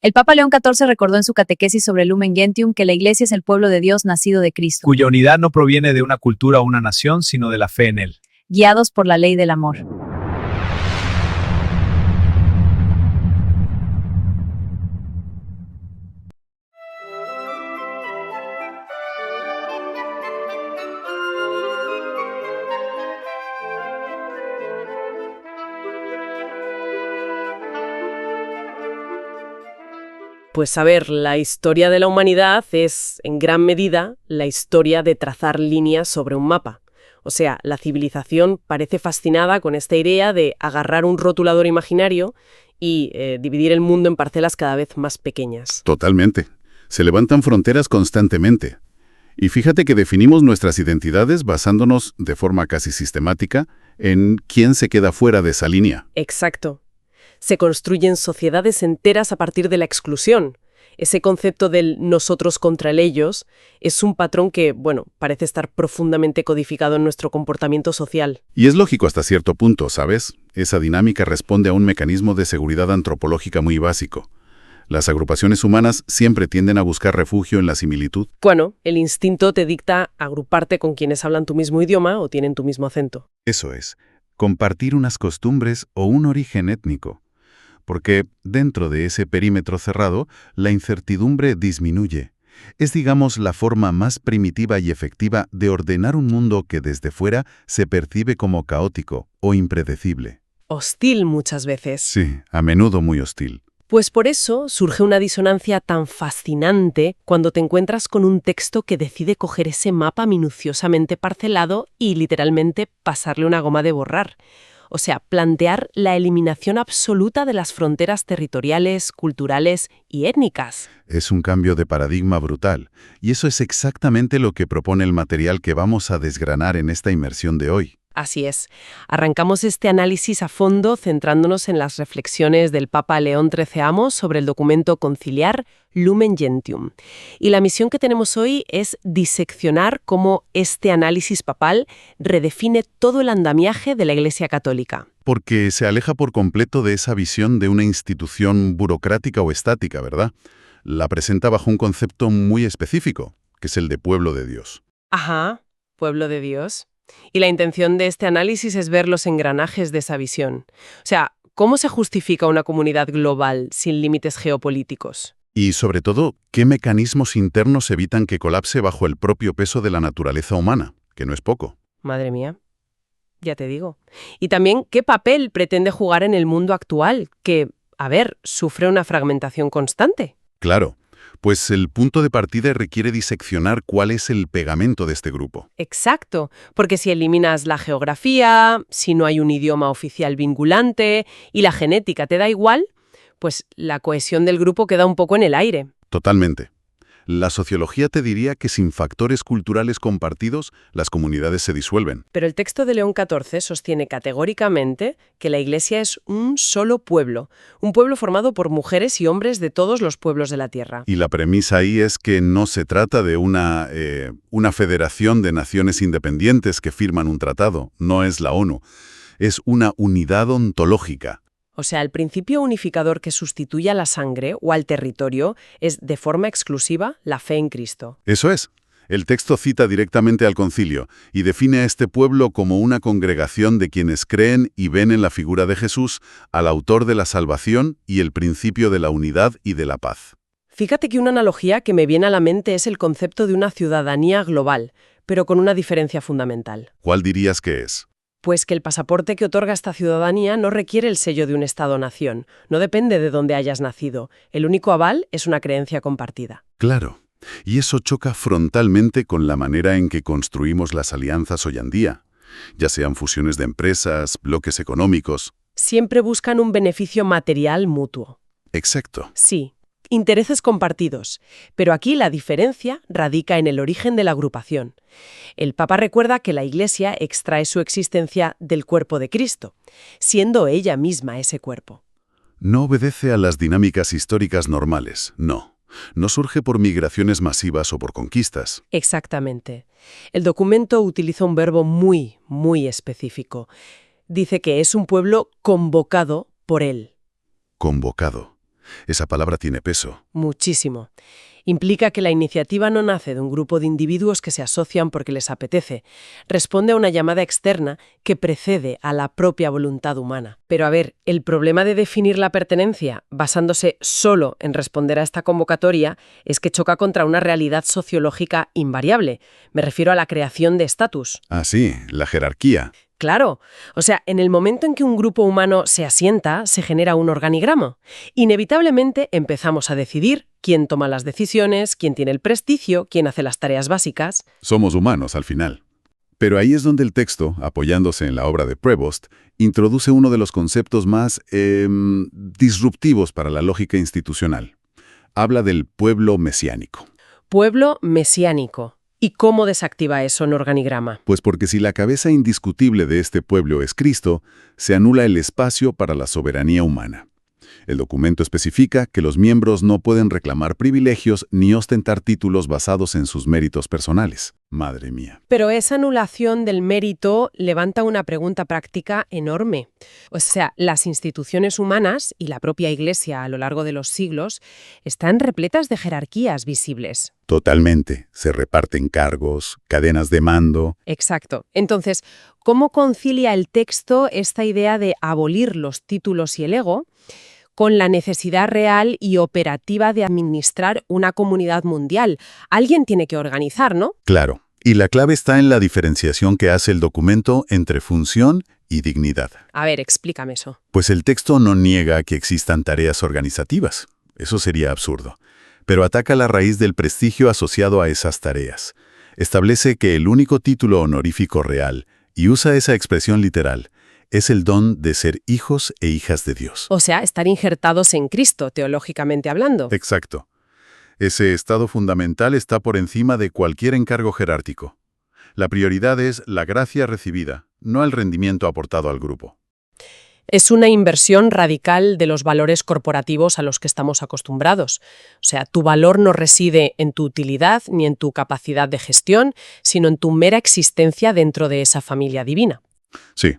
El Papa León XIV recordó en su catequesis sobre Lumen Gentium que la Iglesia es el pueblo de Dios nacido de Cristo, cuya unidad no proviene de una cultura o una nación, sino de la fe en Él. guiados por la ley del amor. Pues a ver, la historia de la humanidad es, en gran medida, la historia de trazar líneas sobre un mapa. O sea, la civilización parece fascinada con esta idea de agarrar un rotulador imaginario y dividir el mundo en parcelas cada vez más pequeñas. Totalmente. Se levantan fronteras constantemente. Y fíjate que definimos nuestras identidades basándonos, de forma casi sistemática, en quién se queda fuera de esa línea. Exacto. Se construyen sociedades enteras a partir de la exclusión. Ese concepto del nosotros contra el ellos es un patrón que, parece estar profundamente codificado en nuestro comportamiento social. Y es lógico hasta cierto punto, ¿sabes? Esa dinámica responde a un mecanismo de seguridad antropológica muy básico. Las agrupaciones humanas siempre tienden a buscar refugio en la similitud. Bueno, el instinto te dicta agruparte con quienes hablan tu mismo idioma o tienen tu mismo acento. Eso es, compartir unas costumbres o un origen étnico. Porque dentro de ese perímetro cerrado, la incertidumbre disminuye. Es, digamos, la forma más primitiva y efectiva de ordenar un mundo que desde fuera se percibe como caótico o impredecible. Hostil muchas veces. Sí, a menudo muy hostil. Pues por eso surge una disonancia tan fascinante cuando te encuentras con un texto que decide coger ese mapa minuciosamente parcelado y literalmente pasarle una goma de borrar. O sea, plantear la eliminación absoluta de las fronteras territoriales, culturales y étnicas. Es un cambio de paradigma brutal, y eso es exactamente lo que propone el material que vamos a desgranar en esta inmersión de hoy. Así es. Arrancamos este análisis a fondo centrándonos en las reflexiones del Papa León XIII sobre el documento conciliar Lumen Gentium. Y la misión que tenemos hoy es diseccionar cómo este análisis papal redefine todo el andamiaje de la Iglesia Católica. Porque se aleja por completo de esa visión de una institución burocrática o estática, ¿verdad? La presenta bajo un concepto muy específico, que es el de pueblo de Dios. Ajá, pueblo de Dios. Y la intención de este análisis es ver los engranajes de esa visión. O sea, ¿cómo se justifica una comunidad global sin límites geopolíticos? Y, sobre todo, ¿qué mecanismos internos evitan que colapse bajo el propio peso de la naturaleza humana? Que no es poco. Madre mía, ya te digo. Y también, ¿qué papel pretende jugar en el mundo actual? Que, sufre una fragmentación constante. Claro. Pues el punto de partida requiere diseccionar cuál es el pegamento de este grupo. Exacto, porque si eliminas la geografía, si no hay un idioma oficial vinculante y la genética te da igual, pues la cohesión del grupo queda un poco en el aire. Totalmente. La sociología te diría que sin factores culturales compartidos, las comunidades se disuelven. Pero el texto de León XIV sostiene categóricamente que la Iglesia es un solo pueblo, un pueblo formado por mujeres y hombres de todos los pueblos de la tierra. Y la premisa ahí es que no se trata de una federación de naciones independientes que firman un tratado, no es la ONU, es una unidad ontológica. O sea, el principio unificador que sustituye a la sangre o al territorio es, de forma exclusiva, la fe en Cristo. Eso es. El texto cita directamente al concilio y define a este pueblo como una congregación de quienes creen y ven en la figura de Jesús al autor de la salvación y el principio de la unidad y de la paz. Fíjate que una analogía que me viene a la mente es el concepto de una ciudadanía global, pero con una diferencia fundamental. ¿Cuál dirías que es? Pues que el pasaporte que otorga esta ciudadanía no requiere el sello de un Estado-nación, no depende de dónde hayas nacido. El único aval es una creencia compartida. Claro, y eso choca frontalmente con la manera en que construimos las alianzas hoy en día, ya sean fusiones de empresas, bloques económicos. Siempre buscan un beneficio material mutuo. Exacto. Sí. Intereses compartidos, pero aquí la diferencia radica en el origen de la agrupación. El Papa recuerda que la Iglesia extrae su existencia del cuerpo de Cristo, siendo ella misma ese cuerpo. No obedece a las dinámicas históricas normales, no. No surge por migraciones masivas o por conquistas. Exactamente. El documento utiliza un verbo muy, muy específico. Dice que es un pueblo convocado por él. Convocado. Esa palabra tiene peso. Muchísimo. Implica que la iniciativa no nace de un grupo de individuos que se asocian porque les apetece. Responde a una llamada externa que precede a la propia voluntad humana. Pero a ver, el problema de definir la pertenencia basándose solo en responder a esta convocatoria es que choca contra una realidad sociológica invariable. Me refiero a la creación de estatus. Ah, sí, la jerarquía. Claro, o sea, en el momento en que un grupo humano se asienta, se genera un organigrama. Inevitablemente empezamos a decidir quién toma las decisiones, quién tiene el prestigio, quién hace las tareas básicas. Somos humanos al final. Pero ahí es donde el texto, apoyándose en la obra de Prevost, introduce uno de los conceptos más disruptivos para la lógica institucional. Habla del pueblo mesiánico. Pueblo mesiánico. ¿Y cómo desactiva eso en organigrama? Pues porque si la cabeza indiscutible de este pueblo es Cristo, se anula el espacio para la soberanía humana. El documento especifica que los miembros no pueden reclamar privilegios ni ostentar títulos basados en sus méritos personales. Madre mía. Pero esa anulación del mérito levanta una pregunta práctica enorme. O sea, las instituciones humanas y la propia Iglesia a lo largo de los siglos están repletas de jerarquías visibles. Totalmente. Se reparten cargos, cadenas de mando. Exacto. Entonces, ¿cómo concilia el texto esta idea de abolir los títulos y el ego con la necesidad real y operativa de administrar una comunidad mundial? Alguien tiene que organizar, ¿no? Claro. Y la clave está en la diferenciación que hace el documento entre función y dignidad. A ver, explícame eso. Pues el texto no niega que existan tareas organizativas. Eso sería absurdo. Pero ataca la raíz del prestigio asociado a esas tareas. Establece que el único título honorífico real, y usa esa expresión literal, es el don de ser hijos e hijas de Dios. O sea, estar injertados en Cristo, teológicamente hablando. Exacto. Ese estado fundamental está por encima de cualquier encargo jerárquico. La prioridad es la gracia recibida, no el rendimiento aportado al grupo. Es una inversión radical de los valores corporativos a los que estamos acostumbrados. O sea, tu valor no reside en tu utilidad ni en tu capacidad de gestión, sino en tu mera existencia dentro de esa familia divina. Sí.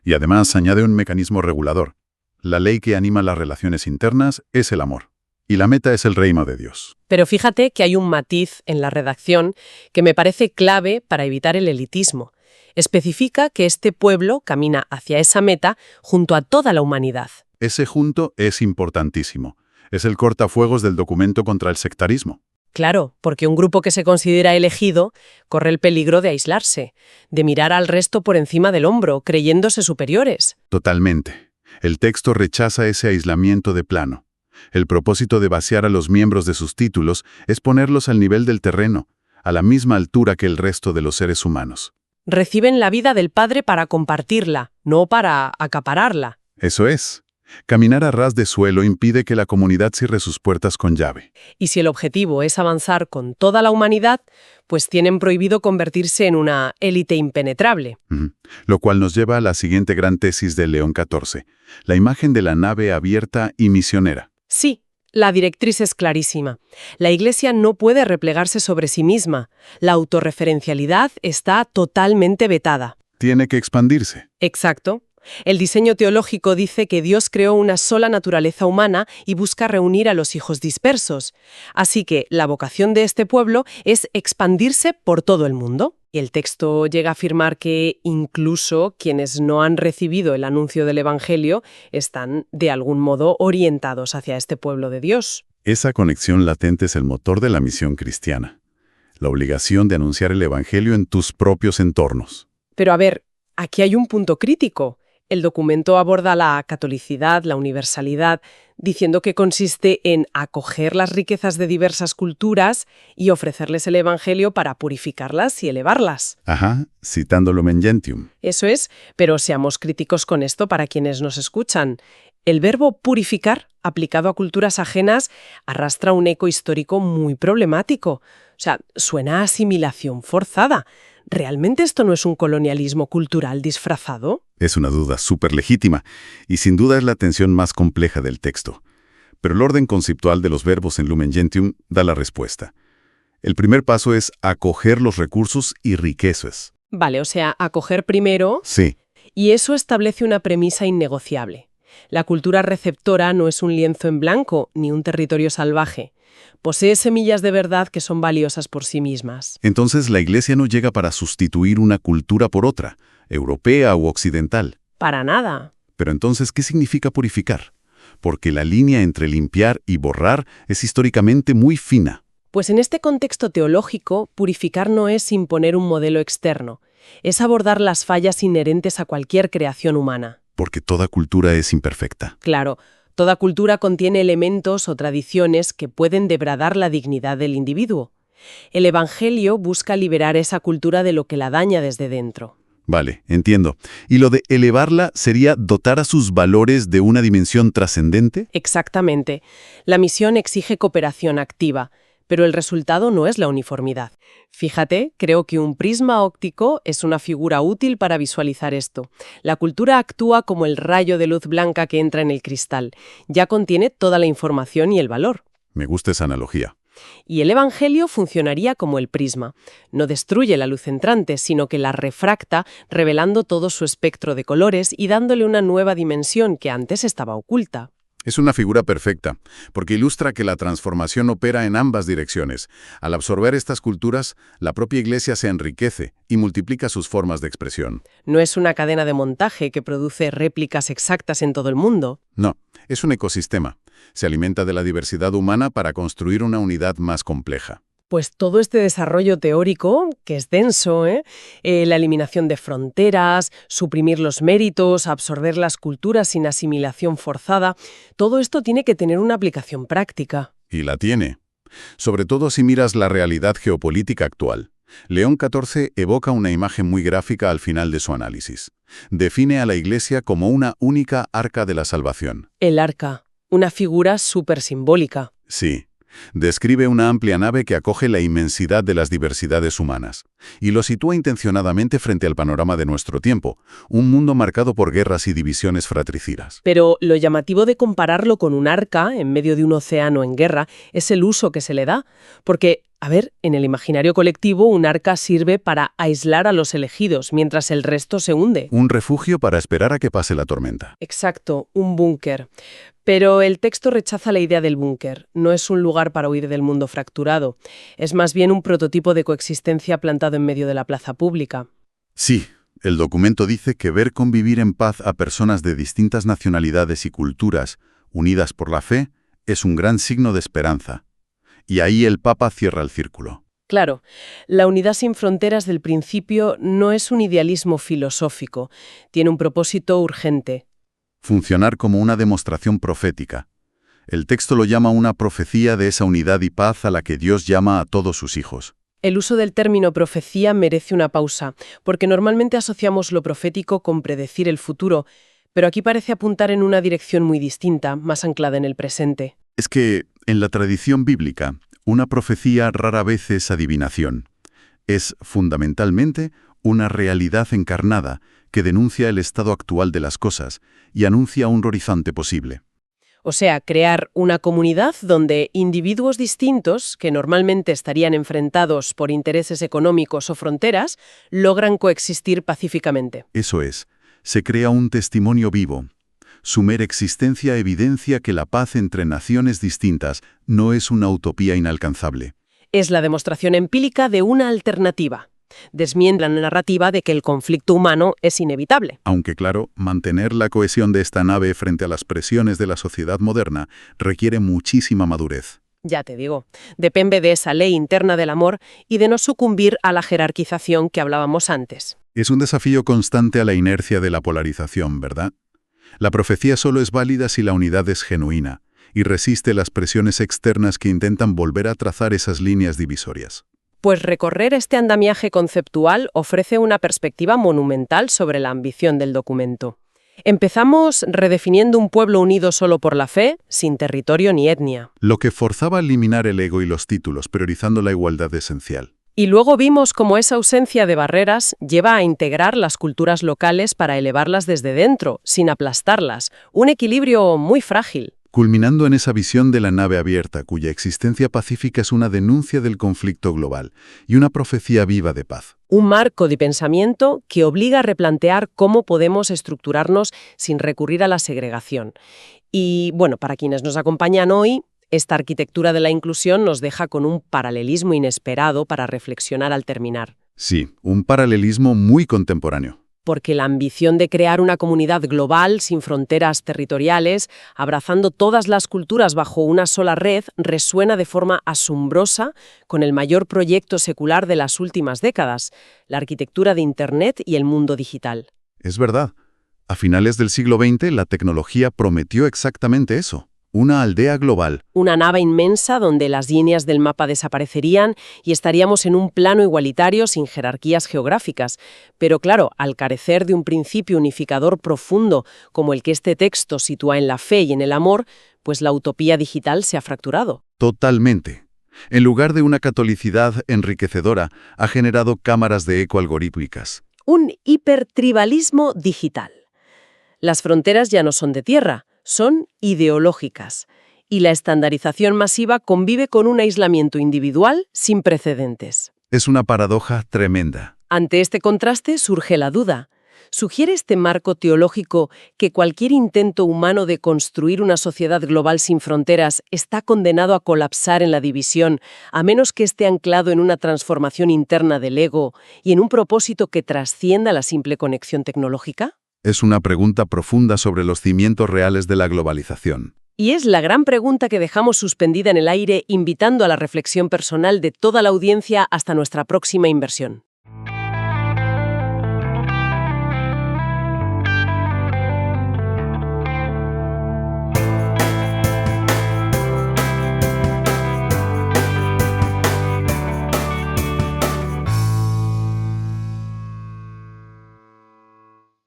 Y además añade un mecanismo regulador. La ley que anima las relaciones internas es el amor. Y la meta es el reino de Dios. Pero fíjate que hay un matiz en la redacción que me parece clave para evitar el elitismo. Especifica que este pueblo camina hacia esa meta junto a toda la humanidad. Ese junto es importantísimo. Es el cortafuegos del documento contra el sectarismo. Claro, porque un grupo que se considera elegido corre el peligro de aislarse, de mirar al resto por encima del hombro, creyéndose superiores. Totalmente. El texto rechaza ese aislamiento de plano. El propósito de vaciar a los miembros de sus títulos es ponerlos al nivel del terreno, a la misma altura que el resto de los seres humanos. Reciben la vida del Padre para compartirla, no para acapararla. Eso es. Caminar a ras de suelo impide que la comunidad cierre sus puertas con llave. Y si el objetivo es avanzar con toda la humanidad, pues tienen prohibido convertirse en una élite impenetrable. Lo cual nos lleva a la siguiente gran tesis de León XIV, la imagen de la nave abierta y misionera. Sí, la directriz es clarísima. La Iglesia no puede replegarse sobre sí misma. La autorreferencialidad está totalmente vetada. Tiene que expandirse. Exacto. El diseño teológico dice que Dios creó una sola naturaleza humana y busca reunir a los hijos dispersos. Así que la vocación de este pueblo es expandirse por todo el mundo. Y el texto llega a afirmar que incluso quienes no han recibido el anuncio del Evangelio están de algún modo orientados hacia este pueblo de Dios. Esa conexión latente es el motor de la misión cristiana. La obligación de anunciar el Evangelio en tus propios entornos. Pero a ver, aquí hay un punto crítico. El documento aborda la catolicidad, la universalidad, diciendo que consiste en acoger las riquezas de diversas culturas y ofrecerles el Evangelio para purificarlas y elevarlas. Ajá, citando Lumen Gentium. Eso es, pero seamos críticos con esto para quienes nos escuchan. El verbo purificar, aplicado a culturas ajenas, arrastra un eco histórico muy problemático. O sea, suena a asimilación forzada. ¿Realmente esto no es un colonialismo cultural disfrazado? Es una duda súper legítima, y sin duda es la tensión más compleja del texto. Pero el orden conceptual de los verbos en Lumen Gentium da la respuesta. El primer paso es acoger los recursos y riquezas. Vale, o sea, acoger primero. Sí. Y eso establece una premisa innegociable. La cultura receptora no es un lienzo en blanco ni un territorio salvaje. Posee semillas de verdad que son valiosas por sí mismas. Entonces la Iglesia no llega para sustituir una cultura por otra, europea u occidental. Para nada. Pero entonces, ¿qué significa purificar? Porque la línea entre limpiar y borrar es históricamente muy fina. Pues en este contexto teológico, purificar no es imponer un modelo externo, es abordar las fallas inherentes a cualquier creación humana. Porque toda cultura es imperfecta. Claro, toda cultura contiene elementos o tradiciones que pueden degradar la dignidad del individuo. El Evangelio busca liberar esa cultura de lo que la daña desde dentro. Vale, entiendo. ¿Y lo de elevarla sería dotar a sus valores de una dimensión trascendente? Exactamente. La misión exige cooperación activa, pero el resultado no es la uniformidad. Fíjate, creo que un prisma óptico es una figura útil para visualizar esto. La cultura actúa como el rayo de luz blanca que entra en el cristal. Ya contiene toda la información y el valor. Me gusta esa analogía. Y el Evangelio funcionaría como el prisma. No destruye la luz entrante, sino que la refracta, revelando todo su espectro de colores y dándole una nueva dimensión que antes estaba oculta. Es una figura perfecta, porque ilustra que la transformación opera en ambas direcciones. Al absorber estas culturas, la propia Iglesia se enriquece y multiplica sus formas de expresión. No es una cadena de montaje que produce réplicas exactas en todo el mundo. No, es un ecosistema. Se alimenta de la diversidad humana para construir una unidad más compleja. Pues todo este desarrollo teórico, que es denso, la eliminación de fronteras, suprimir los méritos, absorber las culturas sin asimilación forzada, todo esto tiene que tener una aplicación práctica. Y la tiene. Sobre todo si miras la realidad geopolítica actual. León XIV evoca una imagen muy gráfica al final de su análisis. Define a la Iglesia como una única arca de la salvación. El arca, una figura súper simbólica. Sí. Describe una amplia nave que acoge la inmensidad de las diversidades humanas, y lo sitúa intencionadamente frente al panorama de nuestro tiempo, un mundo marcado por guerras y divisiones fratricidas. Pero lo llamativo de compararlo con un arca en medio de un océano en guerra es el uso que se le da, porque, en el imaginario colectivo un arca sirve para aislar a los elegidos mientras el resto se hunde. Un refugio para esperar a que pase la tormenta. Exacto, un búnker. Pero el texto rechaza la idea del búnker. No es un lugar para huir del mundo fracturado. Es más bien un prototipo de coexistencia plantado en medio de la plaza pública. Sí, el documento dice que ver convivir en paz a personas de distintas nacionalidades y culturas, unidas por la fe, es un gran signo de esperanza. Y ahí el Papa cierra el círculo. Claro, la unidad sin fronteras del principio no es un idealismo filosófico, tiene un propósito urgente. Funcionar como una demostración profética. El texto lo llama una profecía de esa unidad y paz a la que Dios llama a todos sus hijos. El uso del término profecía merece una pausa, porque normalmente asociamos lo profético con predecir el futuro, pero aquí parece apuntar en una dirección muy distinta, más anclada en el presente. Es que, en la tradición bíblica, una profecía rara vez es adivinación. Es, fundamentalmente, una realidad encarnada que denuncia el estado actual de las cosas y anuncia un horizonte posible. O sea, crear una comunidad donde individuos distintos, que normalmente estarían enfrentados por intereses económicos o fronteras, logran coexistir pacíficamente. Eso es, se crea un testimonio vivo. Su mera existencia evidencia que la paz entre naciones distintas no es una utopía inalcanzable. Es la demostración empírica de una alternativa. Desmiente la narrativa de que el conflicto humano es inevitable. Aunque, claro, mantener la cohesión de esta nave frente a las presiones de la sociedad moderna requiere muchísima madurez. Ya te digo, depende de esa ley interna del amor y de no sucumbir a la jerarquización que hablábamos antes. Es un desafío constante a la inercia de la polarización, ¿verdad? La profecía solo es válida si la unidad es genuina y resiste las presiones externas que intentan volver a trazar esas líneas divisorias. Pues recorrer este andamiaje conceptual ofrece una perspectiva monumental sobre la ambición del documento. Empezamos redefiniendo un pueblo unido solo por la fe, sin territorio ni etnia. Lo que forzaba a eliminar el ego y los títulos, priorizando la igualdad esencial. Y luego vimos cómo esa ausencia de barreras lleva a integrar las culturas locales para elevarlas desde dentro, sin aplastarlas. Un equilibrio muy frágil. culminando en esa visión de la nave abierta, cuya existencia pacífica es una denuncia del conflicto global y una profecía viva de paz. Un marco de pensamiento que obliga a replantear cómo podemos estructurarnos sin recurrir a la segregación. Y, bueno, para quienes nos acompañan hoy, esta arquitectura de la inclusión nos deja con un paralelismo inesperado para reflexionar al terminar. Sí, un paralelismo muy contemporáneo. Porque la ambición de crear una comunidad global sin fronteras territoriales, abrazando todas las culturas bajo una sola red, resuena de forma asombrosa con el mayor proyecto secular de las últimas décadas, la arquitectura de Internet y el mundo digital. Es verdad. A finales del siglo XX, la tecnología prometió exactamente eso. Una aldea global. Una nave inmensa donde las líneas del mapa desaparecerían y estaríamos en un plano igualitario sin jerarquías geográficas. Pero claro, al carecer de un principio unificador profundo como el que este texto sitúa en la fe y en el amor, pues la utopía digital se ha fracturado. Totalmente. En lugar de una catolicidad enriquecedora, ha generado cámaras de eco algorítmicas. Un hipertribalismo digital. Las fronteras ya no son de tierra, son ideológicas, y la estandarización masiva convive con un aislamiento individual sin precedentes. Es una paradoja tremenda. Ante este contraste surge la duda. ¿Sugiere este marco teológico que cualquier intento humano de construir una sociedad global sin fronteras está condenado a colapsar en la división, a menos que esté anclado en una transformación interna del ego y en un propósito que trascienda la simple conexión tecnológica? Es una pregunta profunda sobre los cimientos reales de la globalización. Y es la gran pregunta que dejamos suspendida en el aire, invitando a la reflexión personal de toda la audiencia hasta nuestra próxima inversión.